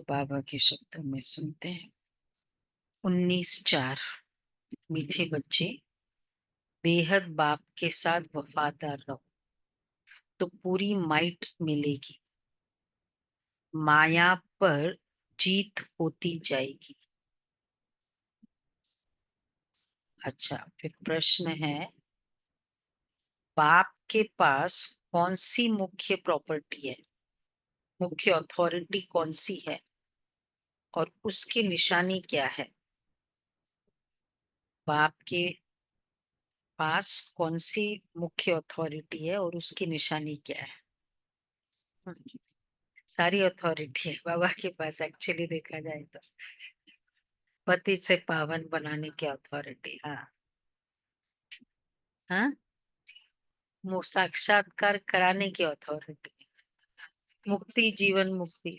बाबा के शब्दों में सुनते हैं। 19/4। मीठे बच्चे, बेहद बाप के साथ वफादार रहो तो पूरी माइट मिलेगी, माया पर जीत होती जाएगी। अच्छा, फिर प्रश्न है, बाप के पास कौन सी मुख्य प्रॉपर्टी है, मुख्य अथॉरिटी कौन सी है और उसकी निशानी क्या है? बाप के पास कौन सी मुख्य अथॉरिटी है और उसकी निशानी क्या है? सारी अथॉरिटी है बाबा के पास, एक्चुअली देखा जाए तो पति से पावन बनाने की अथॉरिटी। हाँ हाँ, वो साक्षात्कार कराने की अथॉरिटी, मुक्ति, जीवन मुक्ति।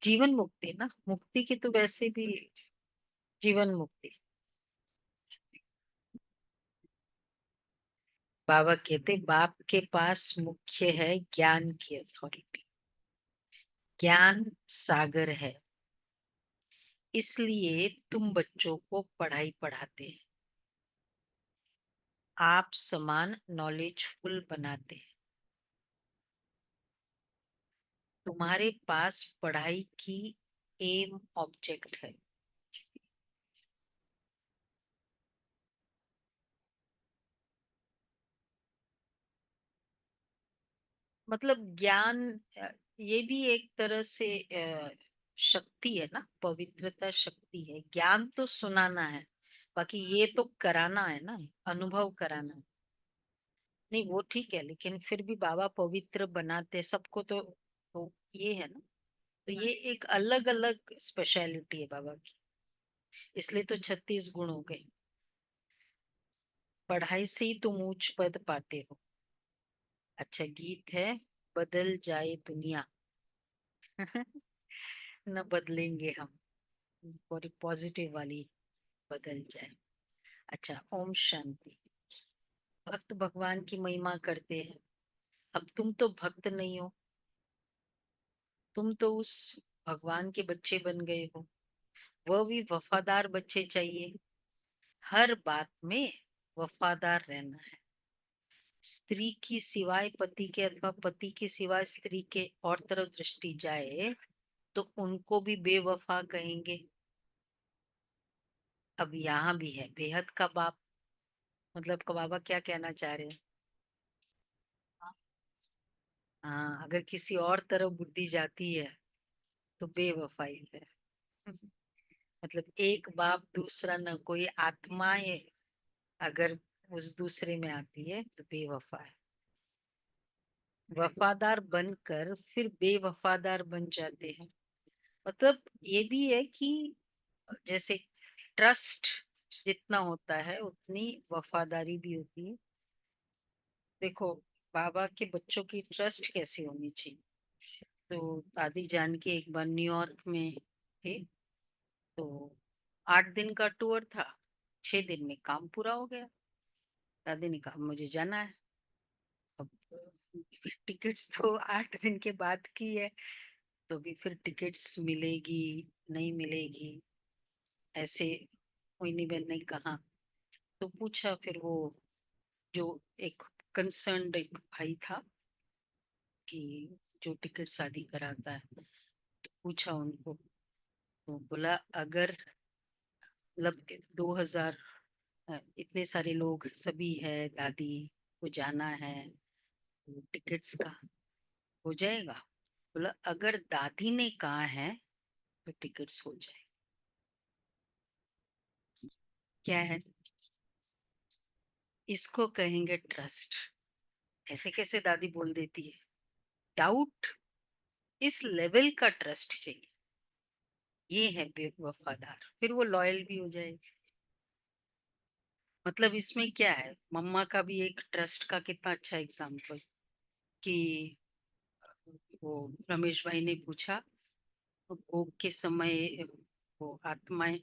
जीवन मुक्ति ना, मुक्ति की तो वैसे भी जीवन मुक्ति। बाबा कहते बाप के पास मुख्य है ज्ञान की अथॉरिटी। ज्ञान सागर है, इसलिए तुम बच्चों को पढ़ाई पढ़ाते हैं, आप समान नॉलेजफुल बनाते हैं। तुम्हारे पास पढ़ाई की एम ऑब्जेक्ट है। मतलब ज्ञान, ये भी एक तरह से शक्ति है ना, पवित्रता शक्ति है। ज्ञान तो सुनाना है, बाकी ये तो कराना है ना, अनुभव कराना है। नहीं वो ठीक है, लेकिन फिर भी बाबा पवित्र बनाते सबको तो ये है ना। तो ये एक अलग अलग स्पेशलिटी है बाबा की, इसलिए तो 36 गुण हो गए। पढ़ाई से ही तुम उच्च पद पाते हो। अच्छा गीत है, बदल जाए दुनिया न बदलेंगे हम, और पॉजिटिव वाली बदल जाए। अच्छा, ओम शांति। भक्त भगवान की महिमा करते हैं। अब तुम तो भक्त नहीं हो, तुम तो उस भगवान के बच्चे बन गए हो। वह भी वफादार बच्चे चाहिए, हर बात में वफादार रहना है। स्त्री की सिवाय पति के अथवा पति के सिवाय स्त्री के और तरफ दृष्टि जाए तो उनको भी बेवफा कहेंगे। अब यहाँ भी है बेहद का बाप, मतलब का बाबा क्या कहना चाह रहे हैं? हाँ, अगर किसी और तरफ बुद्धि जाती है तो बेवफाई है। मतलब एक बाप दूसरा न कोई आत्माएं अगर उस दूसरे में आती है तो बेवफा है। वफादार बनकर फिर बेवफादार बन जाते हैं। मतलब ये भी है कि जैसे ट्रस्ट जितना होता है उतनी वफादारी भी होती है। देखो, बाबा के बच्चों की ट्रस्ट कैसी होनी चाहिए। तो दादी जान के एक बार न्यूयॉर्क में थे, तो 8 दिन का टूर था, 6 दिन में काम पूरा हो गया। दादी ने कहा मुझे जाना है। अब टिकट्स तो 8 दिन के बाद की है, तो भी फिर टिकट्स मिलेगी नहीं मिलेगी, ऐसे मोहिनी बहन ने कहा। तो पूछा फिर वो जो एक कंसर्न्ड एक भाई था कि जो टिकट शादी कराता है, तो पूछा उनको, तो बोला अगर मतलब 2000 इतने सारे लोग सभी है, दादी को जाना है, तो टिकट्स का हो जाएगा? बोला अगर दादी ने कहा है तो टिकट्स हो जाए। क्या है? इसको कहेंगे ट्रस्ट। ऐसे कैसे दादी बोल देती है? डाउट। इस लेवल का ट्रस्ट चाहिए, ये है बेवफादार, फिर वो लॉयल भी हो जाएगी। मतलब इसमें क्या है, मम्मा का भी एक ट्रस्ट का कितना अच्छा एग्जाम्पल कि वो रमेश भाई ने पूछा, तो भोग के समय वो आत्माएं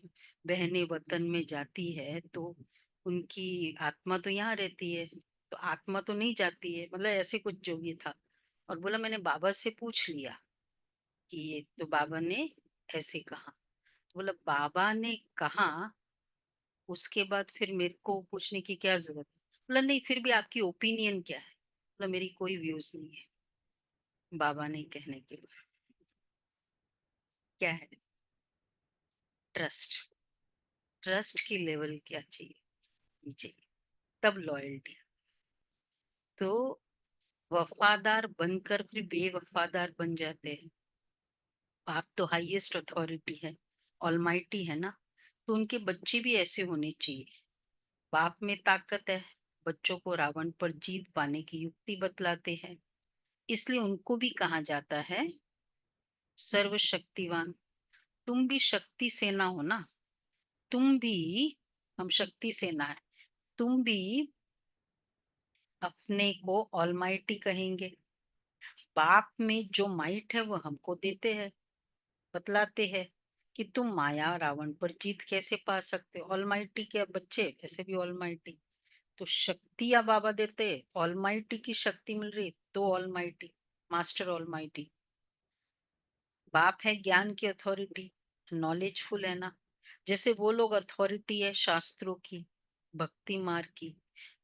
बहने वतन में जाती है तो उनकी आत्मा तो यहाँ रहती है, तो आत्मा तो नहीं जाती है, मतलब ऐसे कुछ जो भी था। और बोला मैंने बाबा से पूछ लिया, कि ये तो बाबा ने ऐसे कहा। तो बोला बाबा ने कहा, उसके बाद फिर मेरे को पूछने की क्या जरूरत है? बोला नहीं, फिर भी आपकी ओपिनियन क्या है? बोला मेरी कोई व्यूज नहीं है बाबा ने कहने के बाद। क्या है? ट्रस्ट। ट्रस्ट की लेवल क्या चाहिए? ये चाहिए, तब लॉयल्टी। तो वफादार बनकर फिर बेवफादार बन जाते हैं। आप तो हाईएस्ट अथॉरिटी है, ऑलमाइटी है ना, तो उनके बच्चे भी ऐसे होने चाहिए। बाप में ताकत है, बच्चों को रावण पर जीत पाने की युक्ति बतलाते हैं। इसलिए उनको भी कहा जाता है सर्वशक्तिवान। तुम भी शक्ति सेना हो ना, तुम भी, हम शक्ति सेना है, तुम भी अपने को ऑलमाइटी कहेंगे। बाप में जो माइट है वो हमको देते हैं, बतलाते हैं कि तुम माया रावण पर जीत कैसे पा सकते हो। ऑलमाइटी के बच्चे ऐसे भी ऑलमाइटी। तो शक्ति या बाबा देते, ऑलमाइटी की शक्ति मिल रही तो ऑलमाइटी, मास्टर ऑलमाइटी। बाप है ज्ञान की अथॉरिटी, नॉलेजफुल है ना। जैसे वो लोग अथॉरिटी है शास्त्रों की, भक्ति मार्ग की,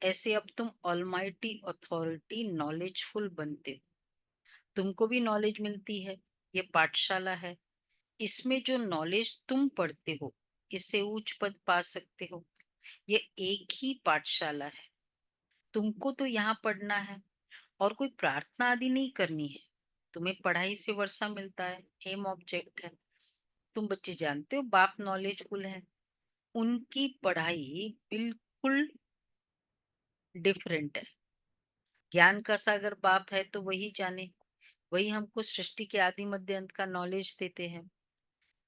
ऐसे अब तुम ऑलमाइटी अथॉरिटी नॉलेजफुल बनते हो। तुमको भी नॉलेज मिलती है, ये पाठशाला है। इसमें जो नॉलेज तुम पढ़ते हो, इससे उच्च पद पा सकते हो। ये एक ही पाठशाला है, तुमको तो यहाँ पढ़ना है और कोई प्रार्थना आदि नहीं करनी है। तुम्हें पढ़ाई से वर्षा मिलता है, एम ऑब्जेक्ट है। तुम बच्चे जानते हो बाप नॉलेजफुल है, उनकी पढ़ाई बिल्कुल डिफरेंट है। ज्ञान का सागर बाप है तो वही जाने, वही हमको सृष्टि के आदि मध्य अंत का नॉलेज देते हैं,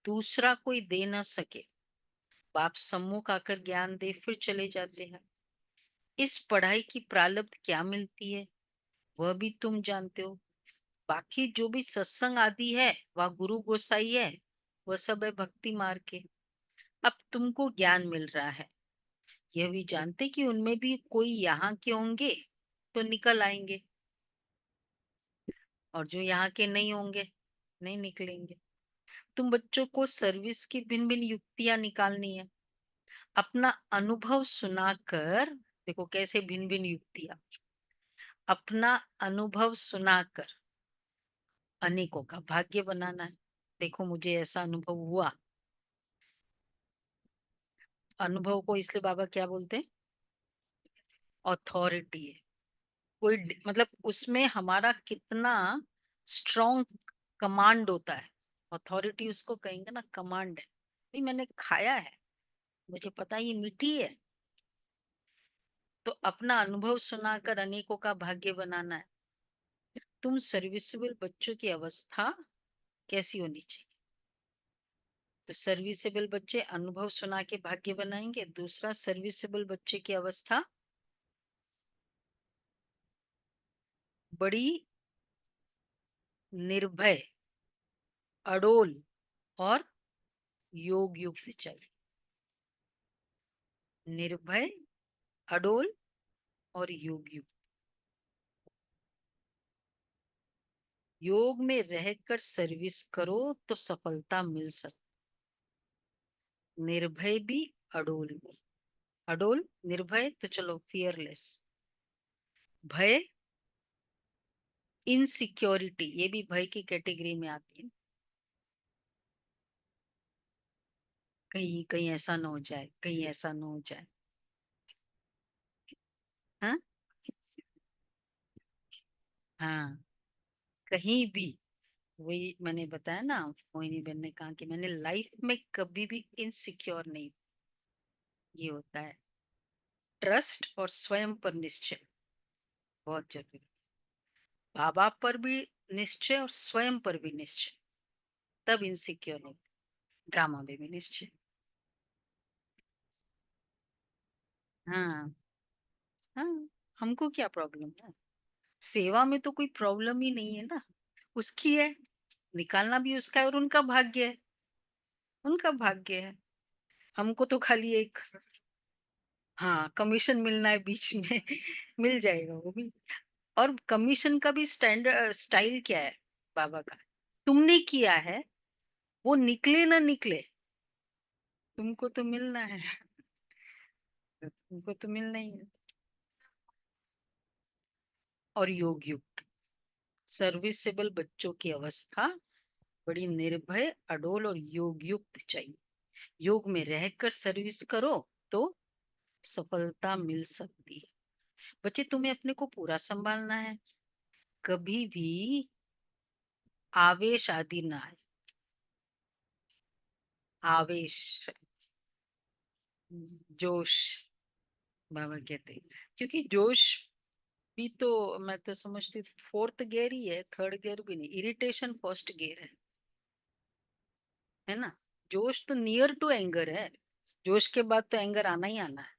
दूसरा कोई दे ना सके। बाप सम्मुख आकर ज्ञान दे फिर चले जाते हैं। इस पढ़ाई की प्रालब्ध क्या मिलती है वह भी तुम जानते हो। बाकी जो भी सत्संग आदि है वह गुरु गोसाई है, वह सब है भक्ति मार्ग के। अब तुमको ज्ञान मिल रहा है, यह भी जानते कि उनमें भी कोई यहाँ के होंगे तो निकल आएंगे, और जो यहाँ के नहीं होंगे नहीं निकलेंगे। तुम बच्चों को सर्विस की भिन्न भिन्न युक्तियां निकालनी है। अपना अनुभव सुनाकर, देखो कैसे भिन्न भिन्न युक्तियां, अपना अनुभव सुनाकर अनेकों का भाग्य बनाना है। देखो मुझे ऐसा अनुभव हुआ। अनुभव को इसलिए बाबा क्या बोलते हैं? अथॉरिटी है। कोई मतलब उसमें हमारा कितना स्ट्रॉन्ग कमांड होता है। अथॉरिटी उसको कहेंगे ना, कमांड है। भाई मैंने खाया है, मुझे पता है ये मीठी है। तो अपना अनुभव सुनाकर अनेकों का भाग्य बनाना है। तुम सर्विसेबल बच्चों की अवस्था कैसी होनी चाहिए? तो सर्विसेबल बच्चे अनुभव सुना के भाग्य बनाएंगे। दूसरा, सर्विसेबल बच्चे की अवस्था बड़ी निर्भय, अडोल और योग युक्त चले। निर्भय, अडोल और योग युक्त। योग में रहकर सर्विस करो तो सफलता मिल सकती। निर्भय भी, अडोल भी। अडोल, निर्भय तो चलो फियरलेस। भय, इनसिक्योरिटी, ये भी भय की कैटेगरी में आती है। कहीं कहीं ऐसा ना हो जाए, कहीं ऐसा ना हो जाए। हाँ, हाँ, कहीं भी। वही मैंने बताया ना, मोहिनी बहन ने कहा कि मैंने लाइफ में कभी भी इनसिक्योर नहीं। ये होता है ट्रस्ट और स्वयं पर निश्चय, बहुत जरूरी। बाबा पर भी निश्चय और स्वयं पर भी निश्चय, तब इनसिक्योर नहीं। ड्रामा में भी निश्चय। हाँ, हाँ, हमको क्या प्रॉब्लम है? सेवा में तो कोई प्रॉब्लम ही नहीं है ना, उसकी है, निकालना भी उसका है और उनका भाग्य है, उनका भाग्य है। हमको तो खाली एक, हाँ, कमीशन मिलना है बीच में मिल जाएगा वो भी। और कमीशन का भी स्टैंडर्ड स्टाइल क्या है बाबा का? तुमने किया है, वो निकले ना निकले, तुमको तो मिलना है। तुमको तो मिलना ही है। और योग युक्त सर्विसेबल बच्चों की अवस्था बड़ी निर्भय, अडोल और योग युक्त चाहिए। योग में रहकर सर्विस करो तो सफलता मिल सकती है। बच्चे, तुम्हें अपने को पूरा संभालना है। कभी भी आवेश आदि ना आए। आवेश, जोश, बाबा कहते हैं। क्योंकि जोश भी तो, मैं तो समझती हूँ फोर्थ गियर ही है, थर्ड गियर भी नहीं। इरिटेशन फर्स्ट गियर है ना। जोश तो नियर टू एंगर है। जोश के बाद तो एंगर आना ही आना है।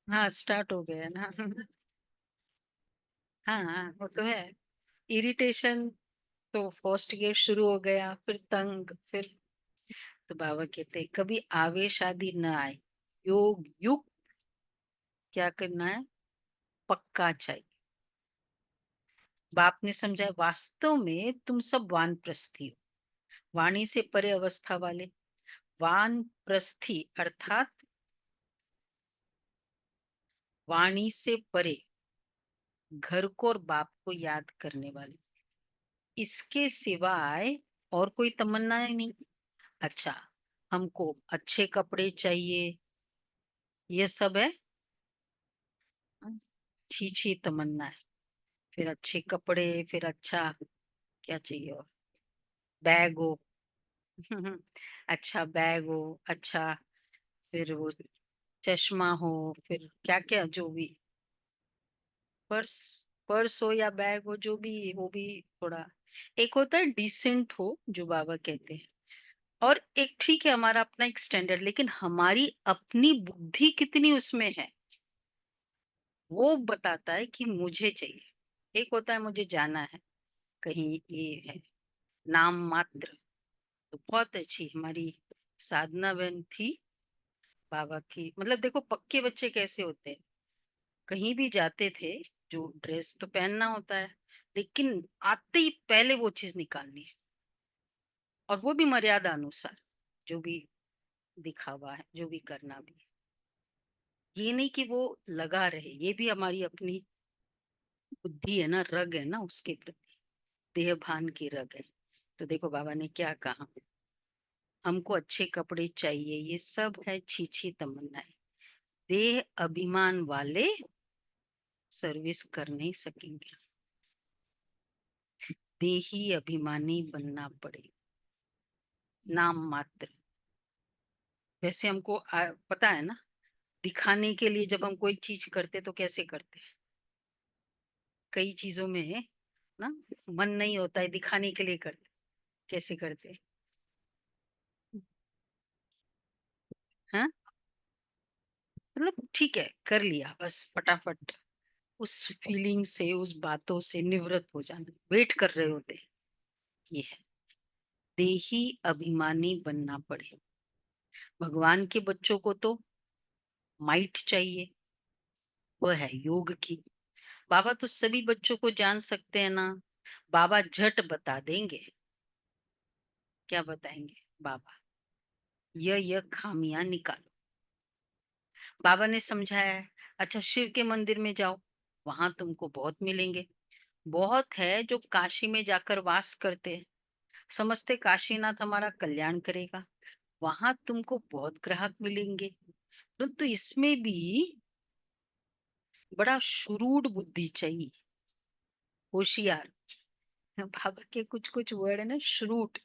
हाँ, स्टार्ट हो गया है ना। हाँ हाँ, वो तो है। इरिटेशन तो फर्स्ट गियर शुरू हो गया, फिर तंग, फिर। तो बाबा कहते हैं कभी आवेश आदि न आए। योग युक्त क्या करना है, पक्का चाहिए। बाप ने समझाया, वास्तव में तुम सब वानप्रस्थी हो, वाणी से परे अवस्था वाले। वानप्रस्थी अर्थात वाणी से परे, घर को और बाप को याद करने वाले। इसके सिवाय और कोई तमन्ना है नहीं। अच्छा, हमको अच्छे कपड़े चाहिए, ये सब है छी छी तमन्ना है। फिर अच्छे कपड़े, फिर अच्छा क्या चाहिए और, बैग हो। अच्छा बैग हो, अच्छा, फिर वो चश्मा हो, फिर क्या क्या जो भी, पर्स, पर्स हो या बैग हो, जो भी वो भी थोड़ा। एक होता है डिसेंट हो, जो बाबा कहते हैं। और एक ठीक है, हमारा अपना एक स्टैंडर्ड, लेकिन हमारी अपनी बुद्धि कितनी उसमें है, वो बताता है कि मुझे चाहिए। एक होता है मुझे जाना है कहीं, ये है नाम मात्र। तो बहुत अच्छी हमारी साधना बहन थी बाबा की। मतलब देखो पक्के बच्चे कैसे होते हैं, कहीं भी जाते थे, जो ड्रेस तो पहनना होता है, लेकिन आते ही पहले वो चीज निकालनी है। और वो भी मर्यादा अनुसार, जो भी दिखावा है, जो भी करना भी है। ये नहीं कि वो लगा रहे, ये भी हमारी अपनी बुद्धि है ना, रग है ना उसके प्रति, देह भान की रग है। तो देखो बाबा ने क्या कहा, हमको अच्छे कपड़े चाहिए, ये सब है छी तमन्नाएं। देह अभिमान वाले सर्विस कर नहीं सकेंगे। देही अभिमानी बनना पड़े, नाम मात्र। वैसे हमको पता है ना, दिखाने के लिए जब हम कोई चीज करते तो कैसे करते हैं। कई चीजों में ना मन नहीं होता है, दिखाने के लिए करते। कैसे करते हैं? हाँ, मतलब ठीक है कर लिया बस फटाफट, उस फीलिंग से, उस बातों से निवृत्त हो जाना, वेट कर रहे होते हैं। ये है, देही अभिमानी बनना पड़े। भगवान के बच्चों को तो माइट चाहिए, वह है योग की। बाबा तो सभी बच्चों को जान सकते हैं ना। बाबा झट बता देंगे। क्या बताएंगे बाबा, यह खामियां निकालो। बाबा ने समझाया है, अच्छा शिव के मंदिर में जाओ, वहां तुमको बहुत मिलेंगे। बहुत है जो काशी में जाकर वास करते हैं, समझते काशीनाथ हमारा कल्याण करेगा। वहां तुमको बहुत ग्राहक मिलेंगे, परंतु इसमें भी बड़ा शुरूड बुद्धि चाहिए, होशियार। बाबा के कुछ कुछ वर्ड है ना, श्रूड।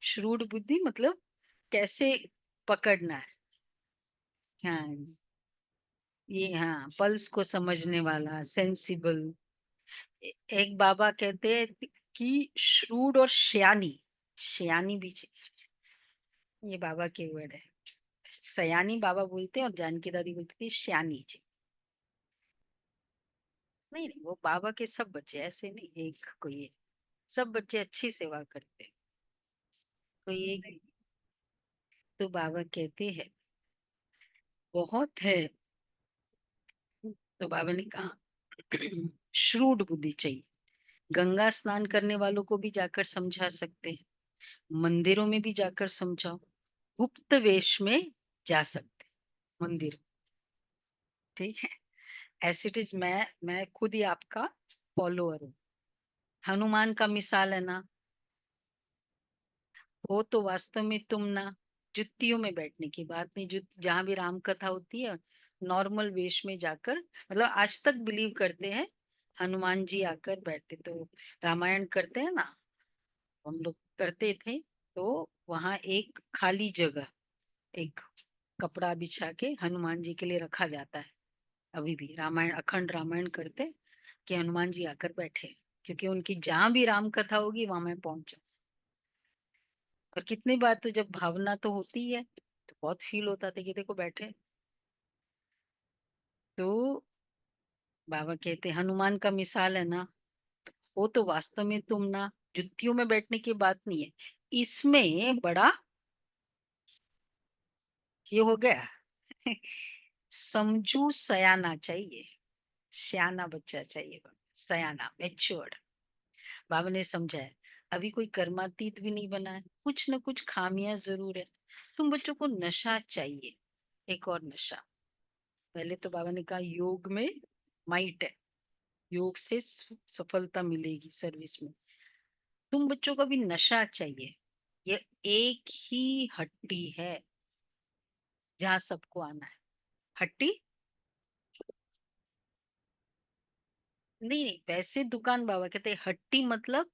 श्रूड बुद्धि मतलब कैसे पकड़ना है। हाँ, ये हाँ, पल्स को समझने वाला, सेंसिबल। एक बाबा कहते हैं कि श्रूड और श्यानी, श्यानी भी ये बाबा के वर्ड है। सयानी बाबा बोलते हैं और जानकी दादी बोलती थी श्यानी जी। नहीं नहीं, वो बाबा के सब बच्चे ऐसे नहीं, एक कोई है, सब बच्चे अच्छी सेवा करते हैं। कोई एक, तो बाबा कहते हैं बहुत है। तो बाबा ने कहा श्रूड बुद्धि चाहिए, गंगा स्नान करने वालों को भी जाकर समझा सकते हैं, मंदिरों में भी जाकर समझाओ, गुप्त वेश में जा सकते हैं मंदिर। ठीक है, एज इट इज, मैं खुद ही आपका फॉलोअर हूँ। हनुमान का मिसाल है ना, वो तो वास्तव में तुम ना, जुत्तियों में बैठने की बात नहीं, जुत जहां भी राम कथा होती है नॉर्मल वेश में जाकर, मतलब आज तक बिलीव करते हैं हनुमान जी आकर बैठते, तो रामायण करते हैं ना, हम लोग करते थे, तो वहां एक खाली जगह, एक कपड़ा बिछा के हनुमान जी के लिए रखा जाता है। अभी भी रामायण, अखंड रामायण करते कि हनुमान जी आकर बैठे, क्योंकि उनकी जहां भी राम कथा होगी वहां मैं पहुंचा। और कितनी बार तो जब भावना तो होती ही है, तो बहुत फील होता था कि देखो बैठे। तो बाबा कहते हनुमान का मिसाल है ना, वो तो वास्तव में तुम ना, जुत्तियों में बैठने की बात नहीं है, इसमें बड़ा ये हो गया समझू सयाना चाहिए, सियाना बच्चा चाहिए, सयाना मैच्योर्ड। बाबा ने समझाया, अभी कोई कर्मातीत भी नहीं बना है, कुछ न कुछ खामियां जरूर है, तुम बच्चों को नशा चाहिए, एक और नशा। पहले तो बाबा ने कहा योग में माइट है, योग से सफलता मिलेगी सर्विस में, तुम बच्चों को भी नशा चाहिए। ये एक ही हट्टी है जहां सबको आना है। हट्टी नहीं, नहीं, वैसे दुकान बाबा कहते हैं, हट्टी मतलब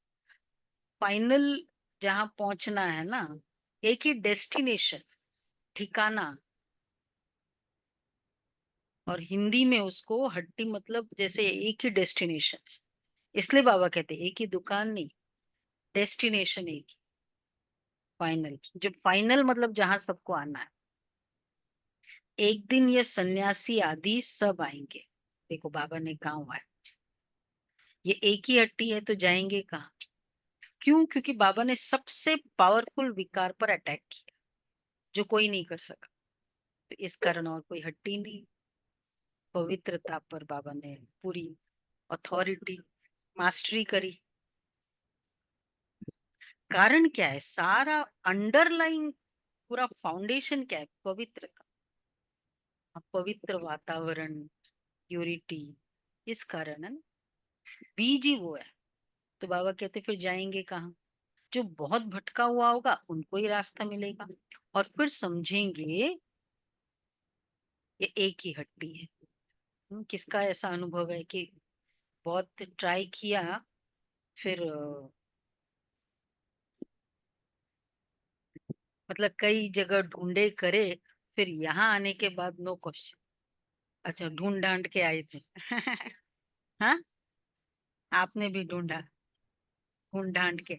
फाइनल, जहां पहुंचना है ना, एक ही डेस्टिनेशन, ठिकाना। और हिंदी में उसको हट्टी मतलब जैसे एक ही डेस्टिनेशन, इसलिए बाबा कहते हैं एक ही दुकान नहीं, डेस्टिनेशन एक ही, फाइनल, जो फाइनल मतलब जहां सबको आना है। एक दिन ये सन्यासी आदि सब आएंगे, देखो बाबा ने कहा हुआ है, ये एक ही हट्टी है तो जाएंगे कहाँ? क्यों? क्योंकि बाबा ने सबसे पावरफुल विकार पर अटैक किया जो कोई नहीं कर सका, तो इस कारण और कोई हट्टी नहीं। पवित्रता पर बाबा ने पूरी अथॉरिटी, मास्टरी करी। कारण क्या है? सारा अंडरलाइंग पूरा फाउंडेशन क्या है? पवित्रता, पवित्र वातावरण, प्यूरिटी, इस कारण है ना, बीज ही वो है। तो बाबा कहते फिर जाएंगे कहाँ? जो बहुत भटका हुआ होगा उनको ही रास्ता मिलेगा, और फिर समझेंगे ये एक ही हड्डी है। किसका ऐसा अनुभव है कि बहुत ट्राई किया, फिर मतलब कई जगह ढूंढे करे, फिर यहाँ आने के बाद नो क्वेश्चन, अच्छा ढूंढ ढांड के आए थे हाँ, आपने भी ढूंढा, ढूंढ ढांड के।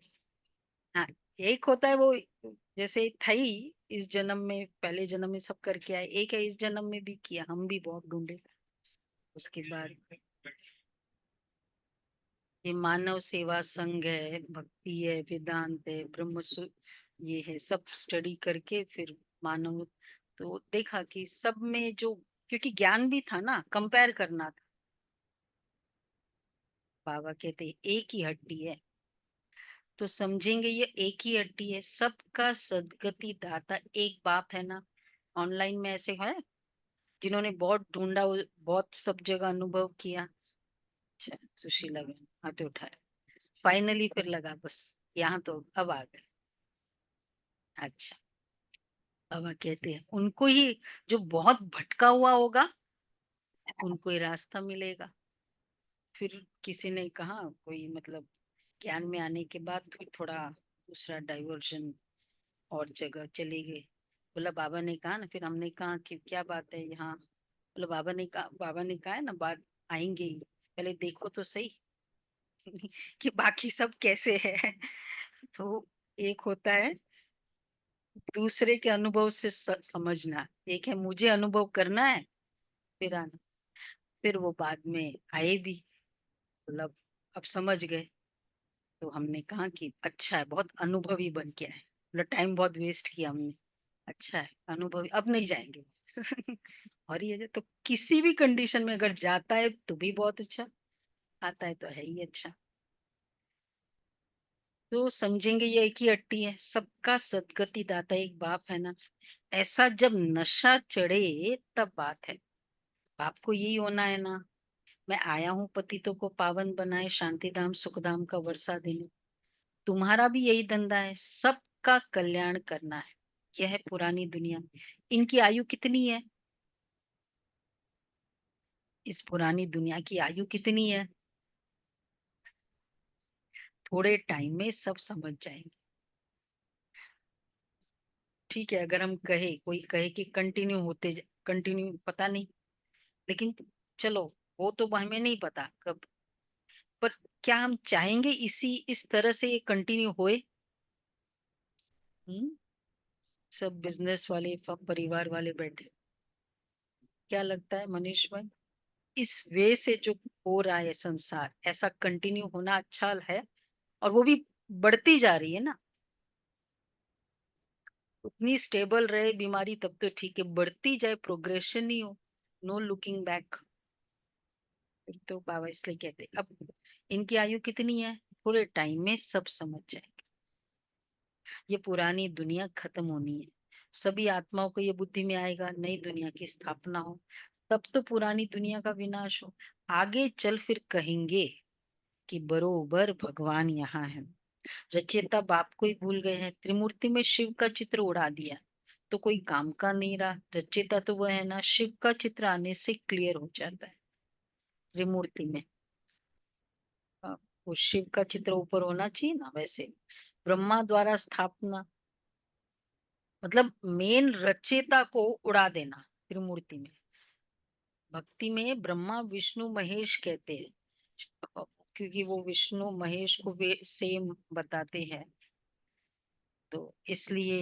हाँ, एक होता है वो, जैसे थई इस जन्म में, पहले जन्म में सब करके आए, एक है इस जन्म में भी किया, हम भी बहुत ढूंढे। उसके बाद ये मानव सेवा संघ है, भक्ति है, वेदांत है, ये है, सब स्टडी करके फिर मानव, तो देखा कि सब में जो, क्योंकि ज्ञान भी था ना, कंपेयर करना था। बाबा कहते एक ही हड्डी है, तो समझेंगे ये एक ही हड्डी है, सबका सदगति दाता एक बाप है ना। ऑनलाइन में ऐसे है जिन्होंने बहुत ढूंढा, बहुत सब जगह अनुभव किया। अच्छा, सुशीला बहन हाथ उठाए, फाइनली फिर लगा बस, यहाँ तो अब आ गए। अच्छा, बाबा कहते हैं उनको ही, जो बहुत भटका हुआ होगा उनको ही रास्ता मिलेगा। फिर किसी ने कहा, कोई मतलब ज्ञान में आने के बाद फिर थोड़ा दूसरा डाइवर्जन, और जगह चली गई। बोला बाबा ने कहा ना, फिर हमने कहा कि क्या बात है यहाँ, बोला बाबा ने कहा है ना, बात आएंगे ही, पहले देखो तो सही कि बाकी सब कैसे है तो एक होता है दूसरे के अनुभव से समझना, एक है मुझे अनुभव करना है, फिर आना। फिर वो बाद में आए भी, मतलब अब समझ गए। तो हमने कहा कि अच्छा है, बहुत अनुभवी बन के आए, मतलब टाइम बहुत वेस्ट किया हमने, अच्छा है अनुभवी, अब नहीं जाएंगे और ये तो किसी भी कंडीशन में अगर जाता है तो भी बहुत अच्छा, आता है तो है ही अच्छा। तो समझेंगे ये एक ही अट्टी है, सबका सदगति दाता एक बाप है ना। ऐसा जब नशा चढ़े तब बात है। बाप को यही होना है ना, मैं आया हूँ पतितों को पावन बनाए, शांति धाम सुख धाम का वर्षा देने। तुम्हारा भी यही धंधा है, सबका कल्याण करना है। यह है पुरानी दुनिया। इनकी आयु कितनी है? इस पुरानी दुनिया की आयु कितनी है? थोड़े टाइम में सब समझ जाएंगे। ठीक है, अगर हम कहे, कोई कहे कि कंटिन्यू होते, कंटिन्यू पता नहीं, लेकिन चलो, वो तो हमें नहीं पता कब। पर क्या हम चाहेंगे इस तरह से ये कंटिन्यू होए? हम्म। सब बिजनेस वाले, परिवार वाले बैठे, क्या लगता है मनीष भाई? इस वे से जो हो रहा है संसार, ऐसा कंटिन्यू होना अच्छा है? और वो भी बढ़ती जा रही है ना। उतनी स्टेबल रहे बीमारी तब तो ठीक है, बढ़ती जाए, प्रोग्रेशन नहीं हो, नो लुकिंग बैक, फिर तो बाबा इसलिए कहते हैं, अब इनकी आयु कितनी है? थोड़े टाइम में सब समझ जाएंगे। ये पुरानी दुनिया खत्म होनी है, सभी आत्माओं को ये बुद्धि में आएगा, नई दुनिया की स्थापना हो, तब तो पुरानी दुनिया का विनाश हो। आगे चल फिर कहेंगे कि बरोबर भगवान यहाँ है। रचयिता बाप को ही भूल गए हैं, त्रिमूर्ति में शिव का चित्र उड़ा दिया तो कोई काम का नहीं रहा। रचयिता तो वह है ना, शिव का चित्र आने से क्लियर हो जाता है त्रिमूर्ति में। अ, वो शिव का चित्र ऊपर होना चाहिए ना, वैसे ब्रह्मा द्वारा स्थापना, मतलब मेन रचयिता को उड़ा देना त्रिमूर्ति में। भक्ति में ब्रह्मा विष्णु महेश कहते हैं, क्योंकि वो विष्णु महेश को वे सेम बताते हैं, तो इसलिए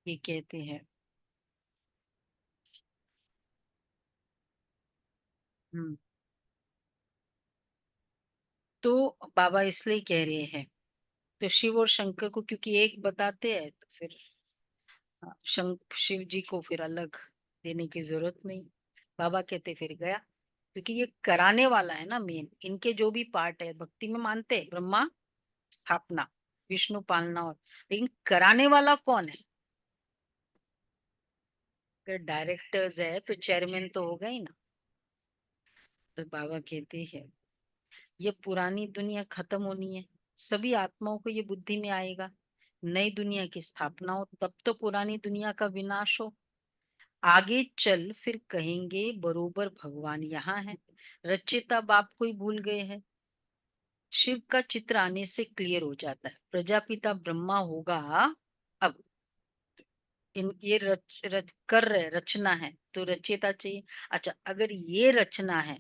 ये कहते हैं। हम्म। तो बाबा इसलिए कह रहे हैं, तो शिव और शंकर को क्योंकि एक बताते हैं, तो फिर शिव जी को फिर अलग देने की जरूरत नहीं। बाबा कहते फिर गया, क्योंकि ये कराने वाला है ना मेन, इनके जो भी पार्ट है भक्ति में मानते हैं, ब्रह्मा स्थापना, विष्णु पालना, और लेकिन कराने वाला कौन है? अगर डायरेक्टर्स है तो चेयरमैन तो होगा ही ना। तो बाबा कहते हैं ये पुरानी दुनिया खत्म होनी है, सभी आत्माओं को ये बुद्धि में आएगा, नई दुनिया की स्थापना हो, तब तो पुरानी दुनिया का विनाश हो। आगे चल फिर कहेंगे बरोबर भगवान यहाँ है। रचिता बाप को ही भूल गए हैं। शिव का चित्र आने से क्लियर हो जाता है, प्रजापिता ब्रह्मा होगा। अब इन ये कर रहे रचना है तो रचयिता चाहिए। अच्छा, अगर ये रचना है,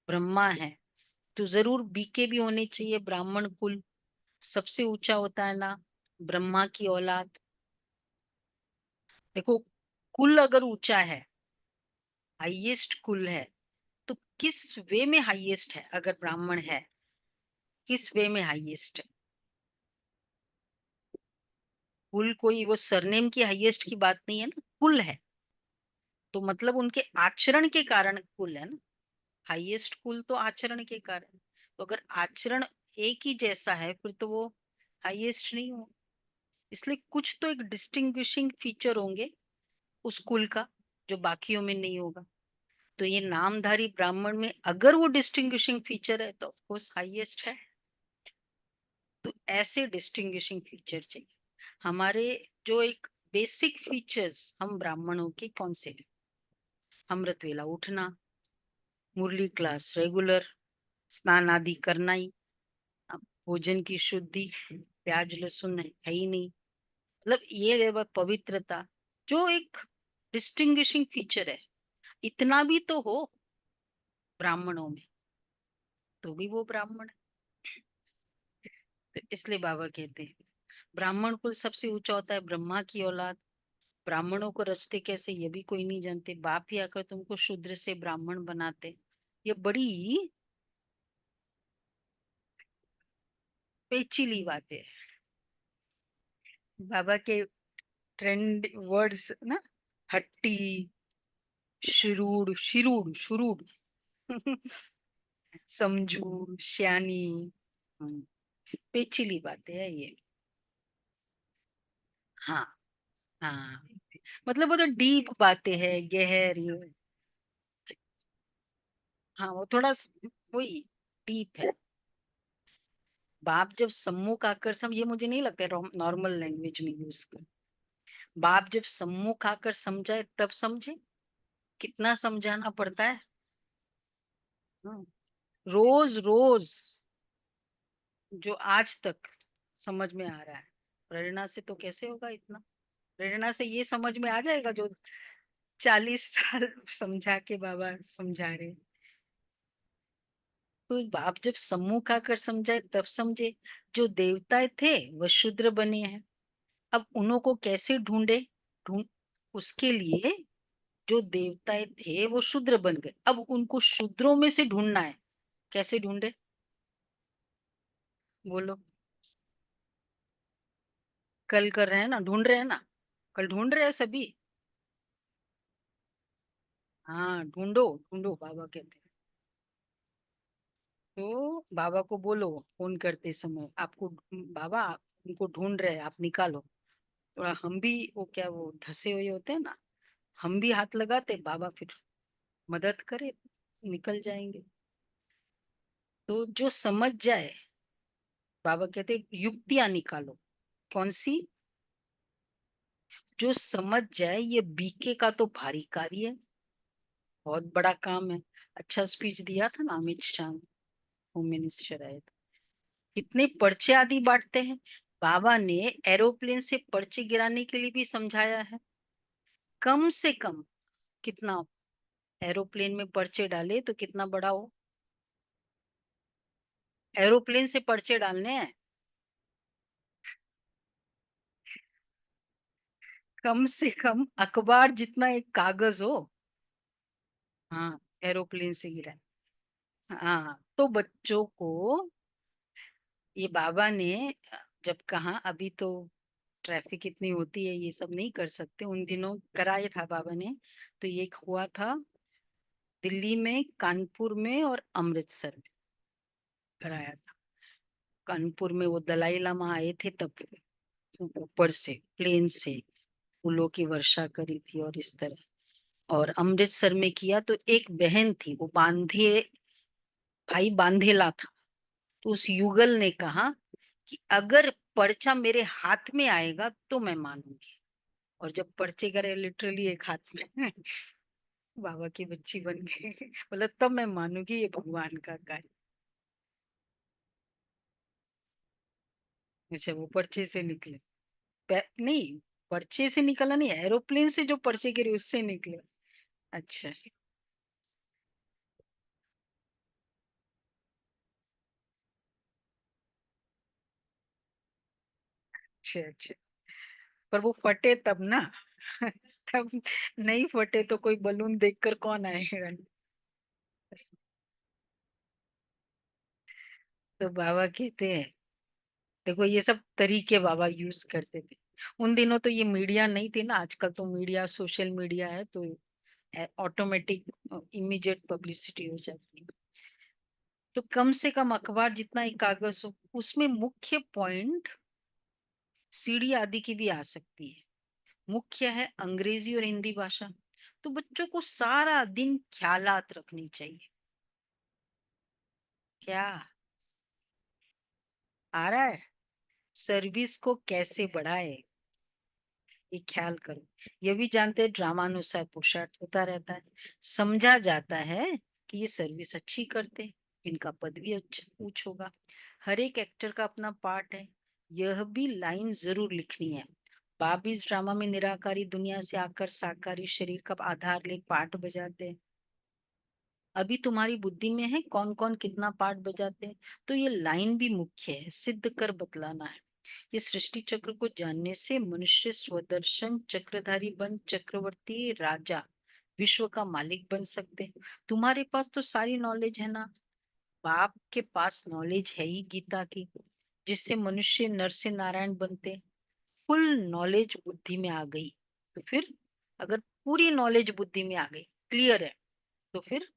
ब्रह्मा है, तो जरूर बीके भी होने चाहिए, ब्राह्मण कुल सबसे ऊंचा होता है ना, ब्रह्मा की औलाद। देखो, कुल अगर ऊंचा है, हाईएस्ट कुल है, तो किस वे में हाईएस्ट है? अगर ब्राह्मण है, किस वे में हाईएस्ट है? कुल कोई वो सरनेम की हाईएस्ट की बात नहीं है ना, कुल है, तो मतलब उनके आचरण के कारण कुल है ना। हाईएस्ट कुल तो आचरण के कारण, तो अगर आचरण एक ही जैसा है फिर तो वो हाईएस्ट नहीं हो। इसलिए कुछ तो एक डिस्टिंग्विशिंग फीचर होंगे उस कुल का, जो बाकियों में नहीं होगा। तो ये नामधारी ब्राह्मण में अगर वो डिस्टिंग्विशिंग फीचर है तो ऑफकोर्स हाईएस्ट है। तो ऐसे डिस्टिंग्विशिंग फीचर चाहिए हमारे। जो एक बेसिक फीचर्स हम ब्राह्मणों के कौन से हैं? अमृत वेला उठना, मुरली क्लास रेगुलर, स्नान आदि करना ही, अब भोजन की शुद्धि, प्याज लहसुन है ही नहीं, मतलब ये पवित्रता, जो एक डिस्टिंग्विशिंग फीचर है, इतना भी तो हो ब्राह्मणों में, तो भी वो ब्राह्मण है। तो इसलिए बाबा कहते हैं ब्राह्मण कुल सबसे ऊंचा होता है, ब्रह्मा की औलाद। ब्राह्मणों को रचते कैसे ये भी कोई नहीं जानते, बाप ही आकर तुमको शूद्र से ब्राह्मण बनाते। ये बड़ी पेचीली बात है। बाबा के ट्रेंड वर्ड्स ना, हट्टी, शिरूड, शिरूड, शुरूड, समझू, श्यानी, हम्म, पेचीली बातें है ये। हाँ हाँ, मतलब वो तो डीप बातें है, गहरी। हाँ वो थोड़ा वही डीप है। बाप जब सम्मुख आकर ये मुझे नहीं लगता नॉर्मल लैंग्वेज में यूज कर। बाप जब सम्मुख आकर समझाए तब समझे, कितना समझाना पड़ता है। हाँ, रोज रोज जो आज तक समझ में आ रहा है, प्रेरणा से तो कैसे होगा इतना। प्रेरणा से ये समझ में आ जाएगा जो 40 साल समझा के बाबा समझा रहे। तो बाप जब सम्मुख आकर समझाए तब समझे। जो देवता थे वह शूद्र बने हैं, अब उन्हों को कैसे ढूंढे। ढूंढ उसके लिए जो देवताएं थे वो शूद्र बन गए, अब उनको शूद्रों में से ढूंढना है। कैसे ढूंढे, बोलो। कल कर रहे हैं ना, ढूंढ रहे हैं ना, कल ढूंढ रहे हैं सभी। हाँ ढूंढो ढूंढो बाबा कहते हैं। तो बाबा को बोलो फोन करते समय आपको, बाबा उनको ढूंढ रहे हैं, आप निकालो। थोड़ा हम भी वो क्या वो धसे हुए होते हैं ना, हम भी हाथ लगाते, बाबा फिर मदद करे, निकल जाएंगे। तो जो समझ जाए, बाबा कहते युक्तियां निकालो। कौन सी। जो समझ जाए ये बीके का तो भारी कार्य है, बहुत बड़ा काम है। अच्छा स्पीच दिया था ना अमित शाह, होम मिनिस्टर आए थे। कितने पर्चे आदि बांटते हैं। बाबा ने एरोप्लेन से पर्चे गिराने के लिए भी समझाया है। कम से कम कितना, एरोप्लेन में पर्चे डाले तो कितना बड़ा हो। एरोप्लेन से पर्चे डालने हैं, कम से कम अखबार जितना एक कागज हो। हाँ एरोप्लेन से गिरा है। हाँ तो बच्चों को ये बाबा ने जब कहा, अभी तो ट्रैफिक इतनी होती है ये सब नहीं कर सकते, उन दिनों कराया था बाबा ने। तो ये हुआ था दिल्ली में, कानपुर में और अमृतसर में कराया था। कानपुर में वो दलाई लामा आए थे तब, ऊपर से प्लेन से फूलों की वर्षा करी थी और इस तरह। और अमृतसर में किया तो एक बहन थी, वो बांधे, भाई बांधेला था। तो उस युगल ने कहा कि अगर पर्चा मेरे हाथ में आएगा तो मैं मानूंगी। और जब पर्चे करे लिटरली एक हाथ में बाबा की बच्ची बन गई मतलब तब मैं मानूंगी ये भगवान का कार्य। अच्छा वो पर्चे से निकले, नहीं, पर्चे से निकला नहीं, एरोप्लेन से जो पर्चे गिरे उससे निकले। अच्छा अच्छा अच्छा। पर वो फटे तब ना तब नहीं फटे तो कोई बलून देखकर कौन आएगा। तो बाबा कहते हैं, देखो ये सब तरीके बाबा यूज करते थे। उन दिनों तो ये मीडिया नहीं थी ना, आजकल तो मीडिया सोशल मीडिया है तो ऑटोमेटिक इमीडिएट पब्लिसिटी हो जाती है। तो कम से कम अखबार जितना ही कागज हो, उसमें मुख्य पॉइंट सीडी आदि की भी आ सकती है। मुख्य है अंग्रेजी और हिंदी भाषा। तो बच्चों को सारा दिन ख्यालात रखनी चाहिए। क्या आ रहा है, सर्विस को कैसे बढ़ाए, ये ख्याल करो। ये भी जानते हैं ड्रामानुसार पुरुषार्थ होता रहता है। समझा जाता है कि ये सर्विस अच्छी करते हैं, इनका पद भी अच्छा ऊंच होगा। हर एक एक्टर का अपना पार्ट है, यह भी लाइन जरूर लिखनी है। बाप इस ड्रामा में निराकारी दुनिया से आकर साकारी शरीर का आधार ले पार्ट बजाते हैं। अभी तुम्हारी बुद्धि में है कौन कौन कितना पार्ट बजाते हैं। तो ये लाइन भी मुख्य है, सिद्ध कर बतलाना है। ये सृष्टि चक्र को जानने से मनुष्य स्वदर्शन चक्रधारी बन चक्रवर्ती राजा विश्व का मालिक बन सकते हैं। तुम्हारे पास तो सारी नॉलेज है ना, बाप के पास नॉलेज है ही गीता की, जिससे मनुष्य नर से नारायण बनते। फुल नॉलेज बुद्धि में आ गई तो फिर, अगर पूरी नॉलेज बुद्धि में आ गई, क्लियर है, तो फिर,